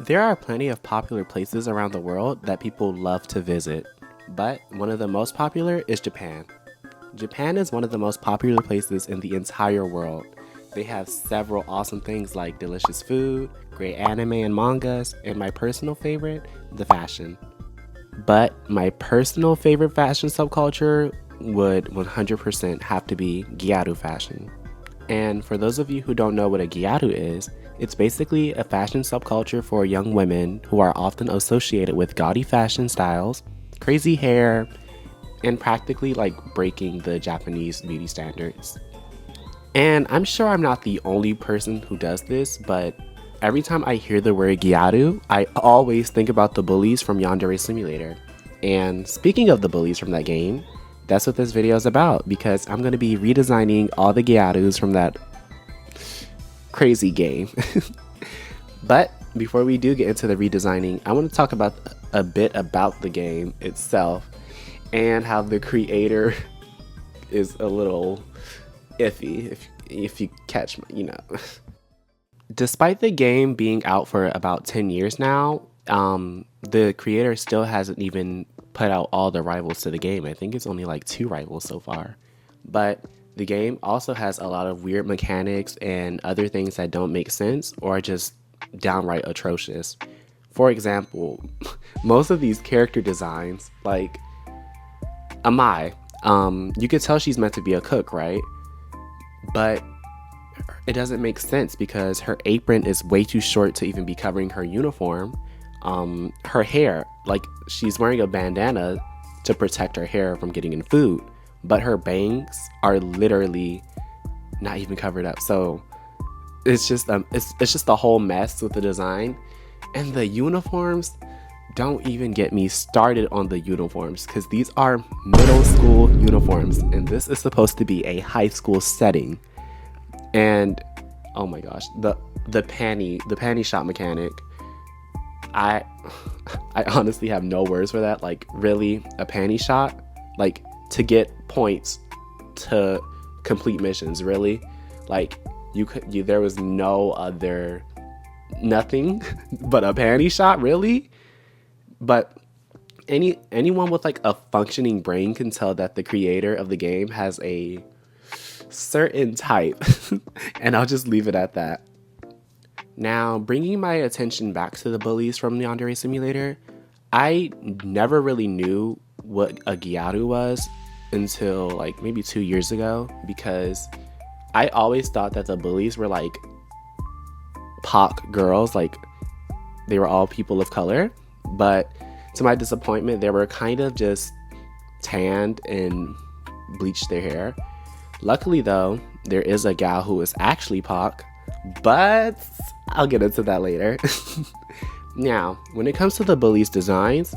There are plenty of popular places around the world that people love to visit, but one of the most popular is Japan. Japan is one of the most popular places in the entire world. They have several awesome things like delicious food, great anime and mangas, and my personal favorite, the fashion. But my personal favorite fashion subculture would 100% have to be Gyaru fashion. And for those of you who don't know what a Gyaru is, it's basically a fashion subculture for young women who are often associated with gaudy fashion styles, crazy hair, and practically like breaking the Japanese beauty standards. And I'm sure I'm not the only person who does this, but every time I hear the word Gyaru, I always think about the bullies from Yandere Simulator. And speaking of the bullies from that game, that's what this video is about because I'm going to be redesigning all the Gyarus from that crazy game. But before we do get into the redesigning, I want to talk about a bit about the game itself and how the creator is a little iffy if you catch my. Despite the game being out for about 10 years now, the creator still hasn't even put out all the rivals to the game. I think it's only like 2 rivals so far. But the game also has a lot of weird mechanics and other things that don't make sense or are just downright atrocious. For example, most of these character designs, like Amai, you could tell she's meant to be a cook, right? But it doesn't make sense because her apron is way too short to even be covering her uniform. Her hair, like she's wearing a bandana to protect her hair from getting in food, but her bangs are literally not even covered up. So it's just a whole mess with the design, and the uniforms. Don't even get me started on the uniforms because these are middle school uniforms, and this is supposed to be a high school setting. And oh my gosh, the panty shot mechanic. I honestly have no words for that. Like, really, a panty shot? Like, to get points to complete missions, really? Like, there was no other nothing but a panty shot, really? But anyone with like a functioning brain can tell that the creator of the game has a certain type. And I'll just leave it at that. Now, bringing my attention back to the bullies from the Yandere Simulator, I never really knew what a Gyaru was until like maybe 2 years ago because I always thought that the bullies were like POC girls, like they were all people of color. But to my disappointment, they were kind of just tanned and bleached their hair. Luckily though, there is a gal who is actually POC, but I'll get into that later. Now, when it comes to the bullies designs,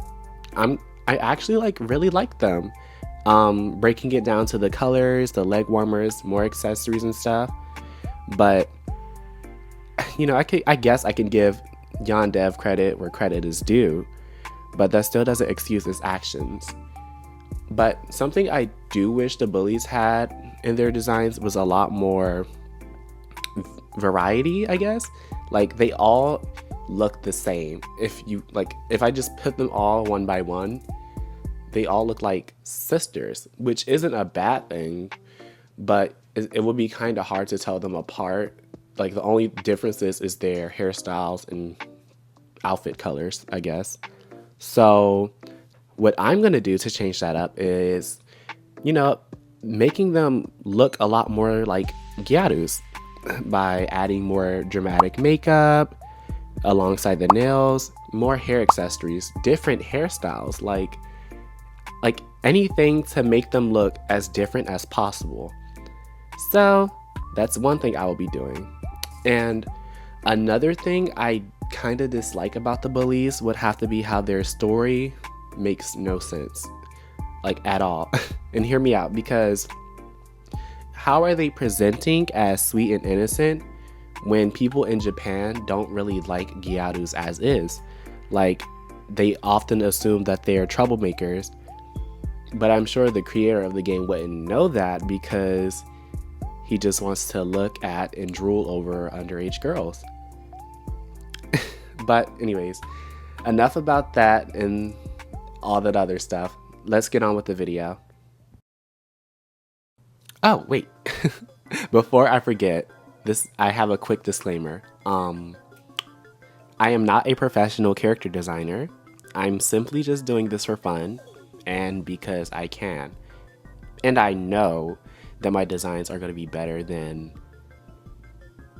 I actually really like them. Breaking it down to the colors, the leg warmers, more accessories and stuff. But I guess I can give Yandev credit where credit is due, but that still doesn't excuse his actions. But something I do wish the bullies had in their designs was a lot more variety, I guess. Like, they all look the same. If I just put them all one by one, they all look like sisters, which isn't a bad thing, but it would be kind of hard to tell them apart. Like, the only differences is their hairstyles and outfit colors, I guess. So what I'm going to do to change that up is, making them look a lot more like Gyarus by adding more dramatic makeup alongside the nails, more hair accessories, different hairstyles, like anything to make them look as different as possible. So that's one thing I will be doing. And another thing I kind of dislike about the bullies would have to be how their story makes no sense, like at all. And hear me out, because how are they presenting as sweet and innocent when people in Japan don't really like Gyarus as is? Like, they often assume that they are troublemakers, but I'm sure the creator of the game wouldn't know that because he just wants to look at and drool over underage girls. But anyways, enough about that and all that other stuff. Let's get on with the video. Oh, wait. Before I forget, I have a quick disclaimer. I am not a professional character designer. I'm simply just doing this for fun and because I can. And I know that my designs are going to be better than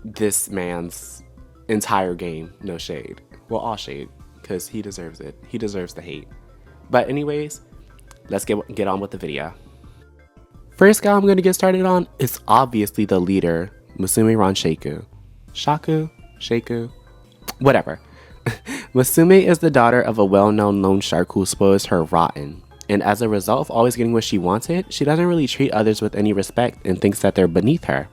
this man's entire game. No shade. Well, all shade, because he deserves it. He deserves the hate. But anyways, let's get on with the video. First guy I'm going to get started on is obviously the leader, Musume Shaku. Shaku? Whatever. Musume is the daughter of a well-known loan shark who spoils her rotten. And as a result of always getting what she wanted, she doesn't really treat others with any respect and thinks that they're beneath her.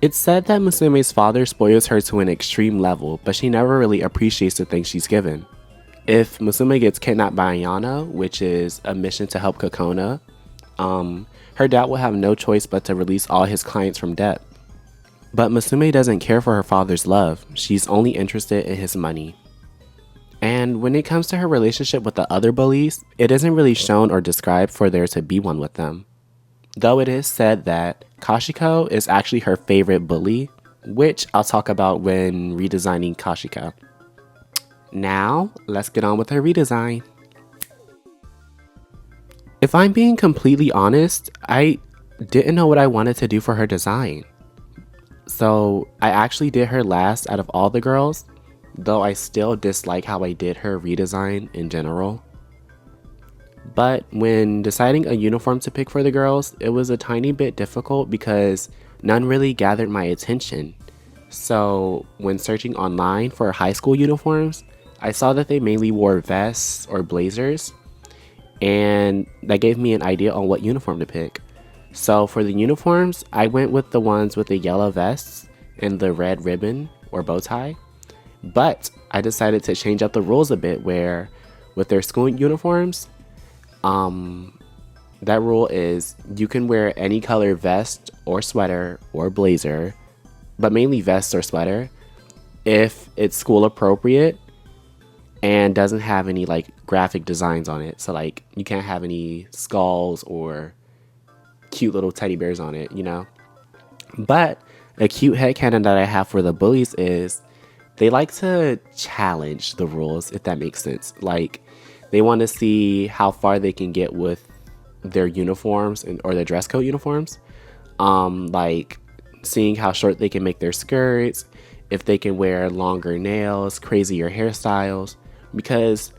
It's said that Musume's father spoils her to an extreme level, but she never really appreciates the things she's given. If Musume gets kidnapped by Ayano, which is a mission to help Kokona, her dad will have no choice but to release all his clients from debt. But Musume doesn't care for her father's love, she's only interested in his money. And when it comes to her relationship with the other bullies, it isn't really shown or described for there to be one with them. Though it is said that Kashiko is actually her favorite bully, which I'll talk about when redesigning Kashiko. Now, let's get on with her redesign. If I'm being completely honest, I didn't know what I wanted to do for her design. So I actually did her last out of all the girls, though I still dislike how I did her redesign in general. But when deciding a uniform to pick for the girls, it was a tiny bit difficult because none really gathered my attention. So when searching online for high school uniforms, I saw that they mainly wore vests or blazers, and that gave me an idea on what uniform to pick. So for the uniforms, I went with the ones with the yellow vests and the red ribbon or bow tie. But I decided to change up the rules a bit where with their school uniforms, that rule is you can wear any color vest or sweater or blazer, but mainly vest or sweater, if it's school appropriate and doesn't have any like graphic designs on it. So like you can't have any skulls or cute little teddy bears on it, you know? But a cute headcanon that I have for the bullies is they like to challenge the rules, if that makes sense. Like they want to see how far they can get with their uniforms or their dress code uniforms. Like seeing how short they can make their skirts, if they can wear longer nails, crazier hairstyles, because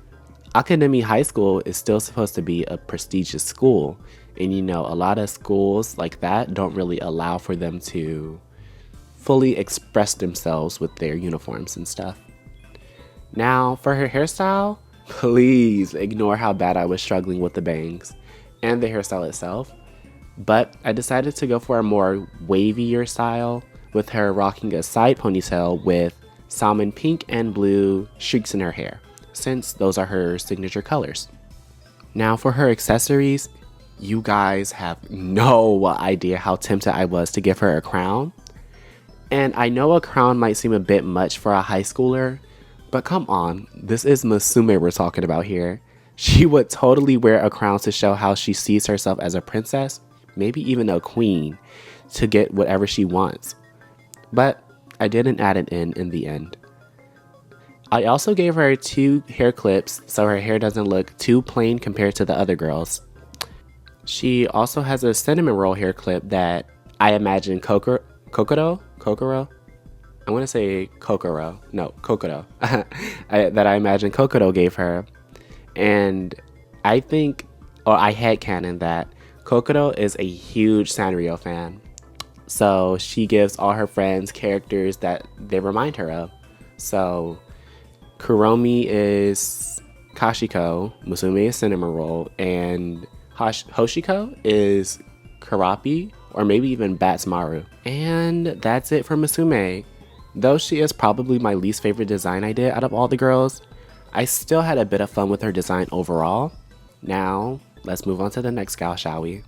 Akademi High School is still supposed to be a prestigious school. And you know, a lot of schools like that don't really allow for them to fully express themselves with their uniforms and stuff. Now, for her hairstyle, please ignore how bad I was struggling with the bangs and the hairstyle itself. But I decided to go for a more wavier style with her rocking a side ponytail with salmon pink and blue streaks in her hair, since those are her signature colors. Now for her accessories, you guys have no idea how tempted I was to give her a crown. And I know a crown might seem a bit much for a high schooler, but come on, this is Musume we're talking about here. She would totally wear a crown to show how she sees herself as a princess, maybe even a queen, to get whatever she wants. But I didn't add it in the end. I also gave her 2 hair clips so her hair doesn't look too plain compared to the other girls. She also has a cinnamon roll hair clip that I imagine Kokoro? I want to say Kokoro. No, Kokoro. That I imagine Kokoro gave her. And I think, or I headcanon that Kokoro is a huge Sanrio fan. So she gives all her friends characters that they remind her of. So Kuromi is Kashiko, Musume is Cinnamon Roll, and Hoshiko is Karapi, or maybe even Batsmaru. And that's it for Musume. Though she is probably my least favorite design I did out of all the girls, I still had a bit of fun with her design overall. Now, let's move on to the next gal, shall we?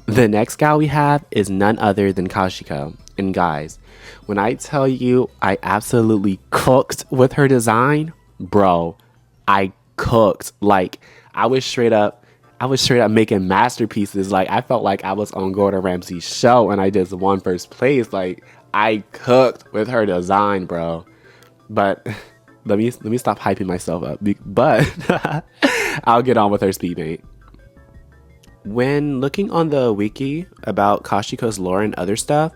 The next gal we have is none other than Kashiko. And guys, when I tell you I absolutely cooked with her design, bro, I cooked. Like I was straight up making masterpieces. Like I felt like I was on Gordon Ramsay's show and I just won first place. Like I cooked with her design, bro. But let me stop hyping myself up. But I'll get on with her speedmate. When looking on the wiki about Kashiko's lore and other stuff,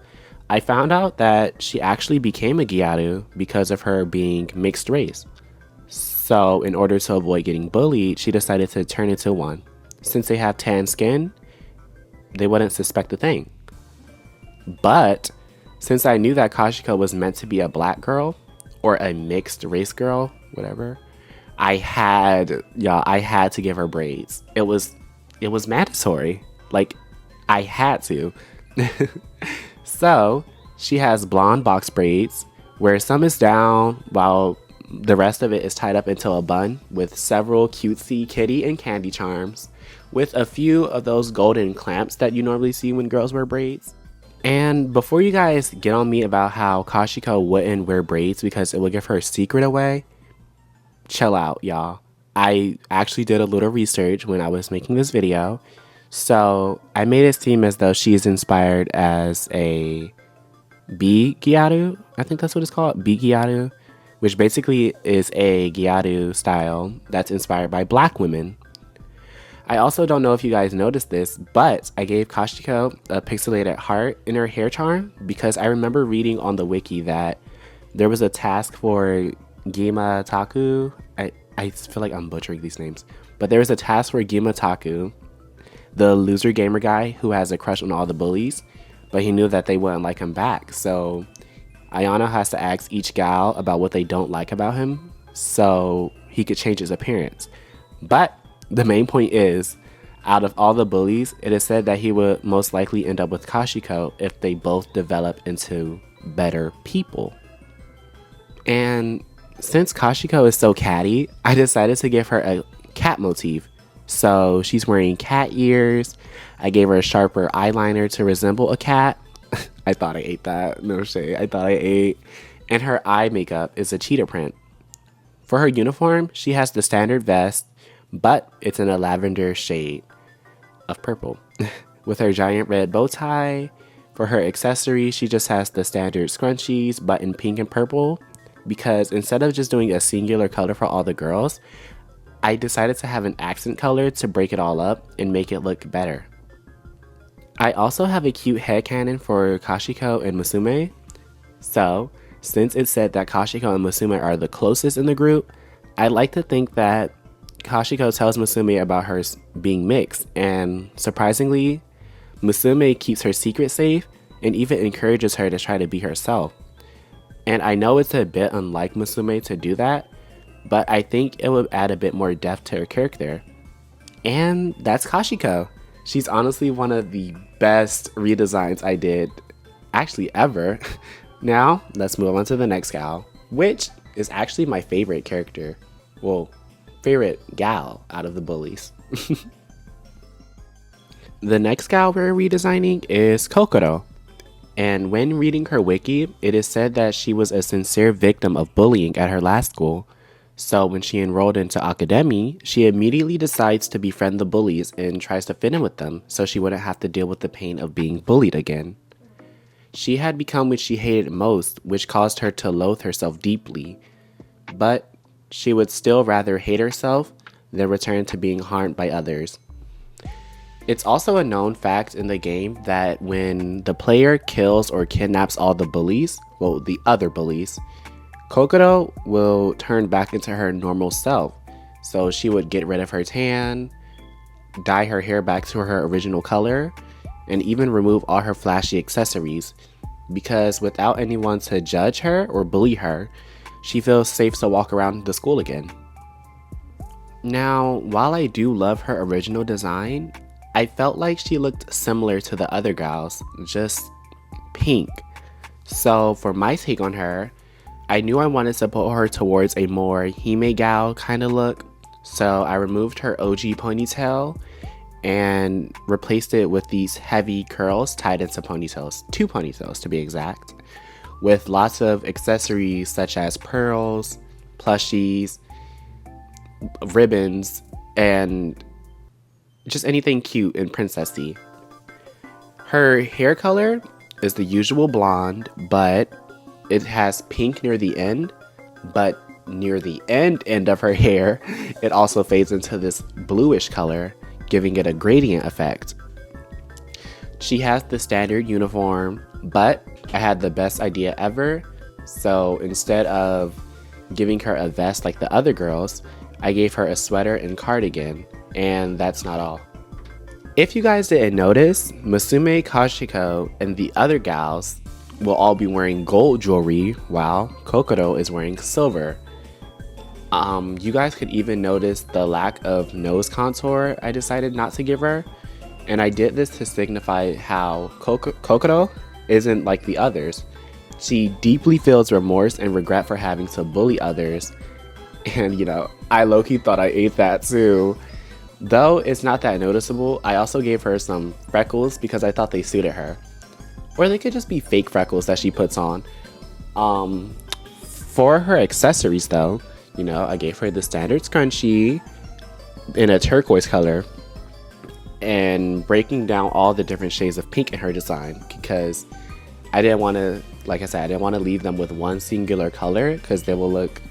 I found out that she actually became a Gyaru because of her being mixed race. So, in order to avoid getting bullied, she decided to turn into one. Since they have tan skin, they wouldn't suspect a thing. But, since I knew that Kashiko was meant to be a black girl, or a mixed race girl, whatever, I had to give her braids. It was mandatory. Like, I had to. So, she has blonde box braids, where some is down, while the rest of it is tied up into a bun, with several cutesy kitty and candy charms, with a few of those golden clamps that you normally see when girls wear braids. And before you guys get on me about how Kashiko wouldn't wear braids because it would give her secret away, chill out, y'all. I actually did a little research when I was making this video. So I made it seem as though she is inspired as a B Gyaru. I think that's what it's called, B Gyaru, which basically is a Gyaru style that's inspired by black women. I also don't know if you guys noticed this, but I gave Kashiko a pixelated heart in her hair charm because I remember reading on the wiki that there was a task for Gima Taku. I feel like I'm butchering these names, but there was a task for Gima Taku, the loser gamer guy who has a crush on all the bullies, but he knew that they wouldn't like him back. So Ayano has to ask each gal about what they don't like about him so he could change his appearance. But the main point is, out of all the bullies, it is said that he would most likely end up with Kashiko if they both develop into better people. And since Kashiko is so catty, I decided to give her a cat motif. So she's wearing cat ears. I gave her a sharper eyeliner to resemble a cat. I thought I ate that. No shade. I thought I ate. And her eye makeup is a cheetah print. For her uniform, she has the standard vest, but it's in a lavender shade of purple. With her giant red bow tie. For her accessories, she just has the standard scrunchies, but in pink and purple. Because instead of just doing a singular color for all the girls, I decided to have an accent color to break it all up and make it look better. I also have a cute headcanon for Kashiko and Musume. So, since it said that Kashiko and Musume are the closest in the group, I like to think that Kashiko tells Musume about her being mixed, and surprisingly, Musume keeps her secret safe and even encourages her to try to be herself. And I know it's a bit unlike Musume to do that, but I think it would add a bit more depth to her character. And that's Kashiko. She's honestly one of the best redesigns I did, actually ever. Now, let's move on to the next gal, which is actually my favorite character. Well, favorite gal out of the bullies. The next gal we're redesigning is Kokoro. And when reading her wiki, it is said that she was a sincere victim of bullying at her last school. So when she enrolled into Academy, she immediately decides to befriend the bullies and tries to fit in with them so she wouldn't have to deal with the pain of being bullied again. She had become what she hated most, which caused her to loathe herself deeply. But she would still rather hate herself than return to being harmed by others. It's also a known fact in the game that when the player kills or kidnaps all the bullies, well, the other bullies, Kokoro will turn back into her normal self. So she would get rid of her tan, dye her hair back to her original color, and even remove all her flashy accessories. Because without anyone to judge her or bully her, she feels safe to walk around the school again. Now, while I do love her original design, I felt like she looked similar to the other gals, just pink. So for my take on her, I knew I wanted to put her towards a more Hime gal kind of look, so I removed her OG ponytail and replaced it with these heavy curls tied into ponytails, 2 ponytails to be exact, with lots of accessories such as pearls, plushies, ribbons, and just anything cute and princessy. Her hair color is the usual blonde, but it has pink near the end, but near the end of her hair, it also fades into this bluish color, giving it a gradient effect. She has the standard uniform, but I had the best idea ever. So instead of giving her a vest like the other girls, I gave her a sweater and cardigan, and that's not all. If you guys didn't notice, Musume, Kashiko, and the other gals will all be wearing gold jewelry while Kokoro is wearing silver. You guys could even notice the lack of nose contour I decided not to give her. And I did this to signify how Kokoro isn't like the others. She deeply feels remorse and regret for having to bully others. And I low-key thought I ate that too. Though it's not that noticeable, I also gave her some freckles because I thought they suited her. Or they could just be fake freckles that she puts on. For her accessories though, I gave her the standard scrunchie in a turquoise color and breaking down all the different shades of pink in her design because I didn't want to, like I said, I didn't want to leave them with one singular color because they will look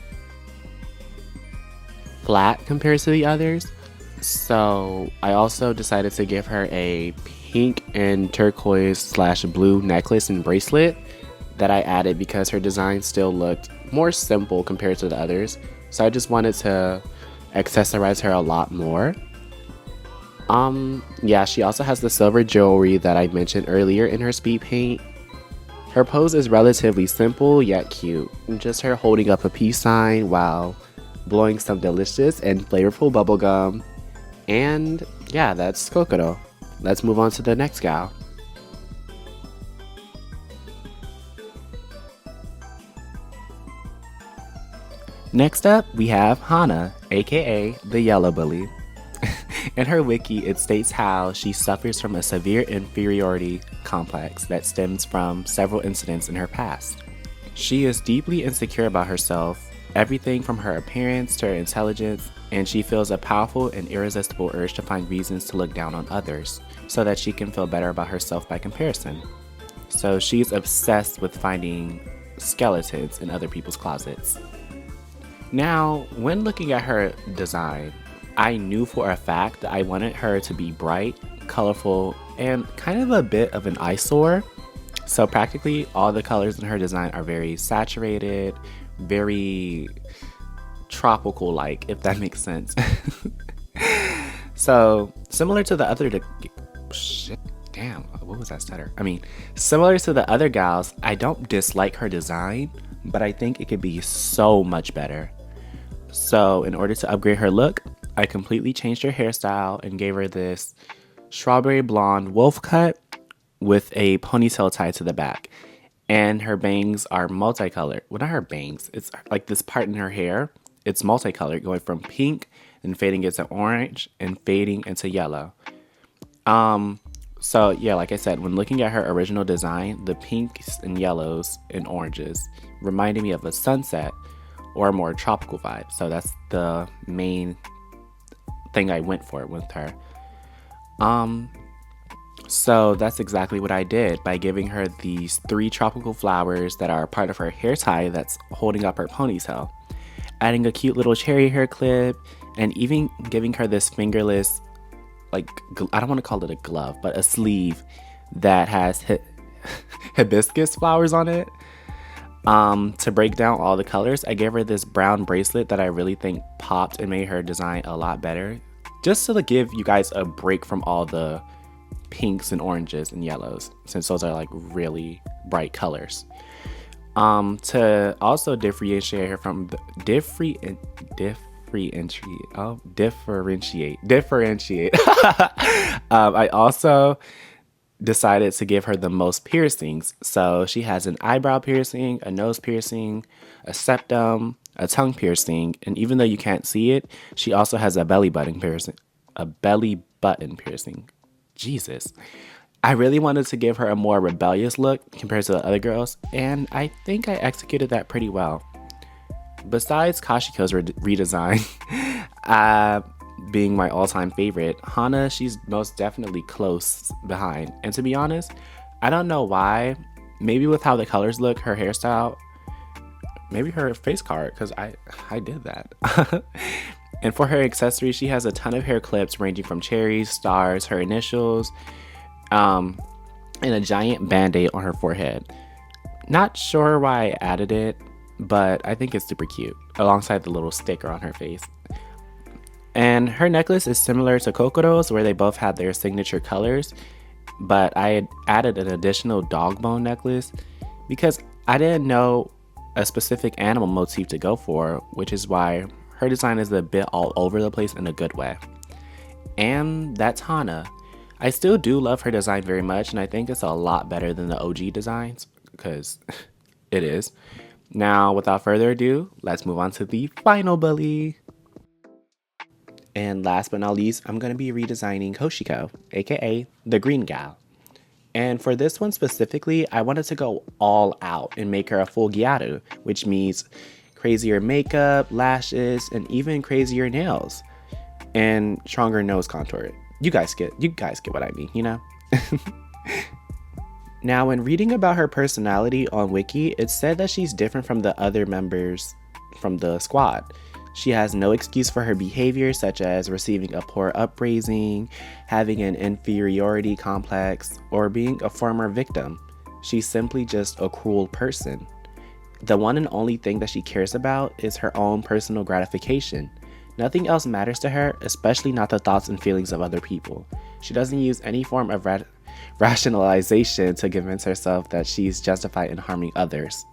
flat compared to the others. So I also decided to give her a pink and turquoise / blue necklace and bracelet that I added because her design still looked more simple compared to the others. So I just wanted to accessorize her a lot more. Yeah, she also has the silver jewelry that I mentioned earlier in her speed paint. Her pose is relatively simple yet cute. Just her holding up a peace sign while blowing some delicious and flavorful bubblegum. And yeah, that's Kokoro. Let's move on to the next gal. Next up, we have Hana, aka the Yellow Bully. In her wiki, it states how she suffers from a severe inferiority complex that stems from several incidents in her past. She is deeply insecure about herself, everything from her appearance to her intelligence, and she feels a powerful and irresistible urge to find reasons to look down on others so that she can feel better about herself by comparison. So she's obsessed with finding skeletons in other people's closets. Now, when looking at her design, I knew for a fact that I wanted her to be bright, colorful, and kind of a bit of an eyesore. So practically all the colors in her design are very saturated, very tropical-like, if that makes sense. So similar to the other similar to the other gals, I don't dislike her design, but I think it could be so much better. So in order to upgrade her look, I completely changed her hairstyle and gave her this strawberry blonde wolf cut with a ponytail tied to the back. And her bangs are multicolored. Well, not her bangs. It's like this part in her hair. It's multicolored, going from pink and fading into orange and fading into yellow. So yeah, like I said, when looking at her original design, the pinks and yellows and oranges reminded me of a sunset or a more tropical vibe. So that's the main thing I went for with her. So that's exactly what I did by giving her these 3 tropical flowers that are part of her hair tie that's holding up her ponytail, adding a cute little cherry hair clip, and even giving her this fingerless, like, I don't want to call it a glove, but a sleeve that has hibiscus flowers on it. To break down all the colors, I gave her this brown bracelet that I really think popped and made her design a lot better, just to give you guys a break from all the pinks and oranges and yellows, since those are like really bright colors. To also differentiate her from the differentiate. I also decided to give her the most piercings. So she has an eyebrow piercing, a nose piercing, a septum, a tongue piercing, and even though you can't see it, she also has a belly button piercing. a belly button piercing. Jesus. I really wanted to give her a more rebellious look compared to the other girls, and I think I executed that pretty well. Besides Kashiko's redesign, being my all-time favorite, Hana, she's most definitely close behind. And to be honest, I don't know why. Maybe with how the colors look, her hairstyle, maybe her face card, because I did that. And for her accessories, she has a ton of hair clips ranging from cherries, stars, her initials, and a giant band-aid on her forehead. Not sure why I added it, but I think it's super cute, alongside the little sticker on her face. And her necklace is similar to Kokoro's, where they both had their signature colors, but I had added an additional dog bone necklace because I didn't know a specific animal motif to go for, which is why her design is a bit all over the place in a good way. And that's Hana. I still do love her design very much, and I think it's a lot better than the OG designs, because it is. Now, without further ado, let's move on to the final bully. And last but not least, I'm going to be redesigning Hoshiko, aka the green gal. And for this one specifically, I wanted to go all out and make her a full Gyaru, which means crazier makeup, lashes, and even crazier nails. And stronger nose contour. You guys get what I mean, you know? Now, when reading about her personality on Wiki, it said that she's different from the other members from the squad. She has no excuse for her behavior, such as receiving a poor upbringing, having an inferiority complex, or being a former victim. She's simply just a cruel person. The one and only thing that she cares about is her own personal gratification. Nothing else matters to her, especially not the thoughts and feelings of other people. She doesn't use any form of rationalization to convince herself that she's justified in harming others.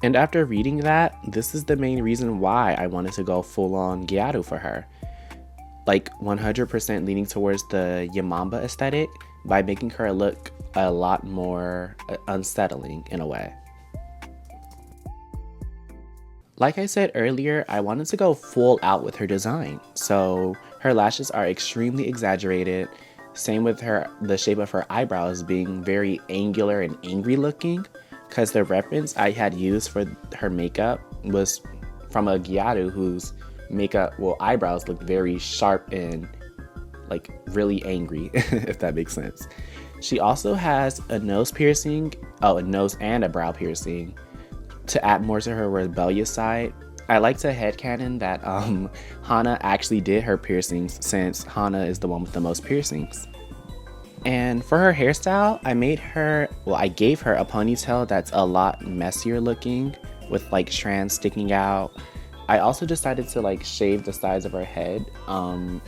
And after reading that, this is the main reason why I wanted to go full-on Gyaru for her. Like 100% leaning towards the Yamamba aesthetic by making her look a lot more unsettling in a way. Like I said earlier, I wanted to go full out with her design. So her lashes are extremely exaggerated. Same with the shape of her eyebrows being very angular and angry looking, because the reference I had used for her makeup was from a Gyaru whose eyebrows look very sharp and like really angry, if that makes sense. She also has a nose piercing, a nose and a brow piercing, to add more to her rebellious side. I like to headcanon that Hana actually did her piercings, since Hana is the one with the most piercings. And for her hairstyle, I gave her a ponytail that's a lot messier looking, with like strands sticking out. I also decided to like shave the sides of her head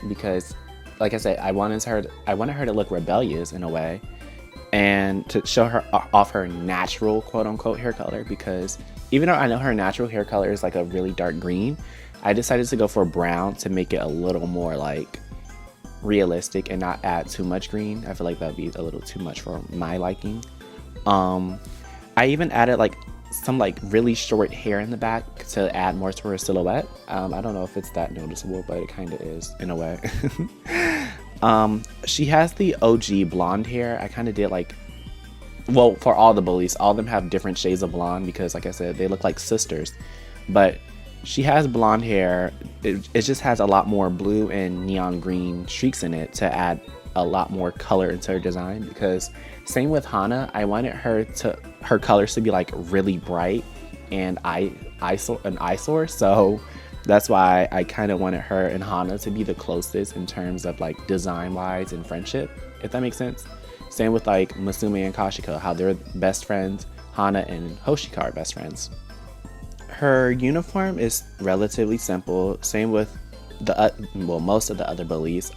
because, like I said, I wanted her to look rebellious in a way, and to show her off her natural quote-unquote hair color, because even though I know her natural hair color is like a really dark green, I decided to go for brown to make it a little more like realistic and not add too much green. I feel like that would be a little too much for my liking. I even added like some like really short hair in the back to add more to her silhouette. I don't know if it's that noticeable, but it kind of is in a way. She has the OG blonde hair. I kind of did like, well, for all the bullies, all of them have different shades of blonde because, like I said, they look like sisters. But she has blonde hair. It just has a lot more blue and neon green streaks in it to add a lot more color into her design. Because same with Hana, I wanted her colors to be like really bright and an eyesore. So that's why I kind of wanted her and Hana to be the closest in terms of like design wise and friendship, if that makes sense. Same with like Musume and Kashiko, how they're best friends. Hana and Hoshiko are best friends. Her uniform is relatively simple. Same with most of the other bullies.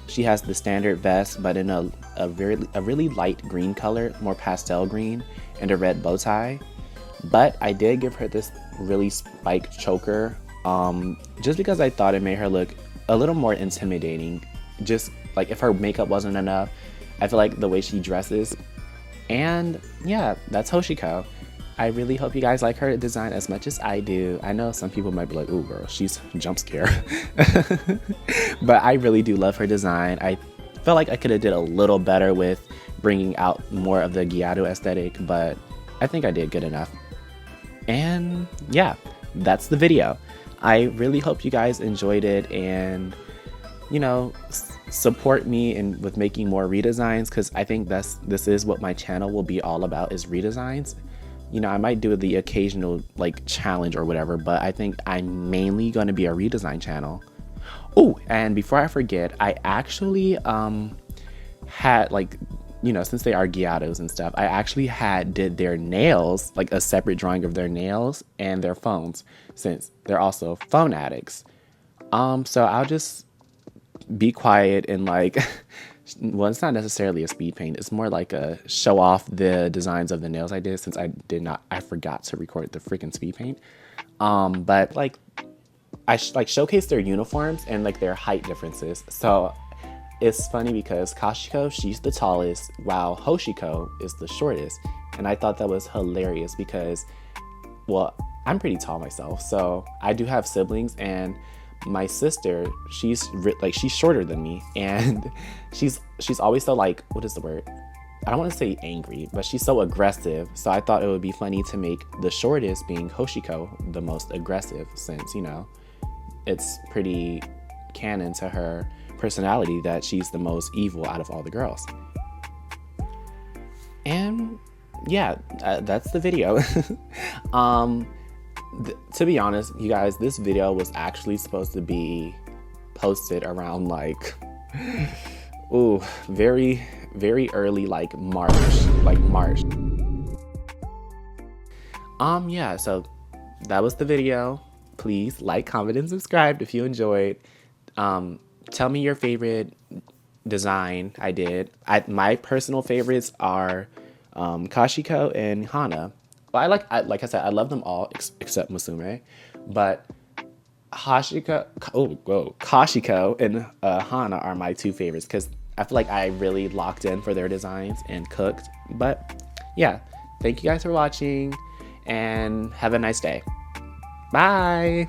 She has the standard vest, but in a really light green color, more pastel green, and a red bow tie. But I did give her this really spiked choker, just because I thought it made her look a little more intimidating. Just like if her makeup wasn't enough, I feel like the way she dresses. And yeah, that's Hoshiko. I really hope you guys like her design as much as I do. I know some people might be like, "Ooh, girl, she's jump scare," but I really do love her design. I felt like I could have did a little better with bringing out more of the Gyaru aesthetic, but I think I did good enough. And yeah, that's the video. I really hope you guys enjoyed it, and you know, support me in with making more redesigns, because I think this is what my channel will be all about, is redesigns. You know, I might do the occasional like challenge or whatever, but I think I'm mainly going to be a redesign channel. Oh, and before I forget, I actually had, like, you know, since they are Gyarus and stuff, I actually did their nails, like a separate drawing of their nails and their phones, since they're also phone addicts. So I'll just be quiet and like, well, it's not necessarily a speed paint. It's more like a show off the designs of the nails I did, since I forgot to record the freaking speed paint. But like, I like showcase their uniforms and like their height differences. So it's funny because Kashiko, she's the tallest, while Hoshiko is the shortest. And I thought that was hilarious because, well, I'm pretty tall myself. So I do have siblings, and my sister, she's shorter than me, and she's always so like, what is the word? I don't want to say angry, but she's so aggressive. So I thought it would be funny to make the shortest, being Hoshiko, the most aggressive, since, you know, it's pretty canon to her personality that she's the most evil out of all the girls. And yeah, that's the video. To be honest, you guys, this video was actually supposed to be posted around like, ooh, very early, like March. Yeah, so that was the video. Please like, comment, and subscribe if you enjoyed. Tell me your favorite design I did. My personal favorites are Kashiko and Hana. Well, like I said, I love them all except Musume, but Kashiko and Hana are my two favorites, because I feel like I really locked in for their designs and cooked. But yeah, thank you guys for watching, and have a nice day. Bye.